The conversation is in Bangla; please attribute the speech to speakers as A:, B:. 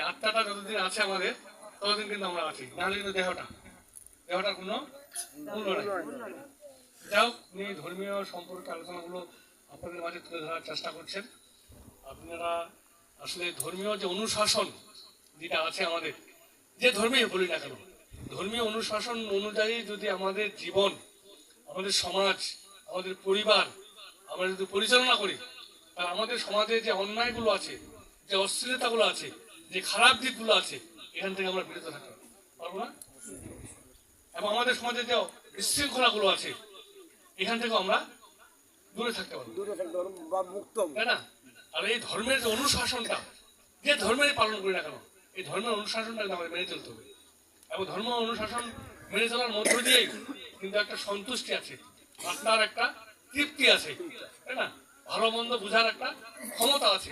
A: আত্মাটা যতদিন আছে আমাদের ততদিন কিন্তু আমরা আছি, নাহলে কিন্তু দেহটার কোনো মূল্য নেই। যাই হোক, উনি ধর্মীয় সম্পর্কে আলোচনাগুলো আপনাদের মাঝে তুলে ধরার চেষ্টা করছেন। আপনারা আসলে ধর্মীয় যে অনুশাসন যেটা আছে আমাদের, যে ধর্মীয় বলি না কেন, ধর্মীয় অনুশাসন অনুযায়ী যদি আমাদের জীবন, আমাদের সমাজ, আমাদের পরিবার আমরা যদি পরিচালনা করি, তাহলে আমাদের সমাজে যে অন্যায়গুলো আছে, যে অশ্লীলতাগুলো আছে, যে খারাপ দিকগুলো আছে, এখান থেকে আমরা বিরত থাকতে পারবো না। এবং আমাদের সমাজে যে বিশৃঙ্খলাগুলো আছে, এখান থেকে আমরা দূরে থাকতে পারবো, তাই না? আর এই ধর্মের যে অনুশাসনটা, যে ধর্মের পালন করি না কেন, এই ধর্মের অনুশাসনটা আমাদের মেনে চলতে হবে। এবং ধর্ম অনুশাসন মেনে চলার মধ্য দিয়েই কিন্তু একটা সন্তুষ্টি আছে, আপনার একটা তৃপ্তি আছে, তাই না? ভালো মন্দ বোঝার একটা ক্ষমতা আছে।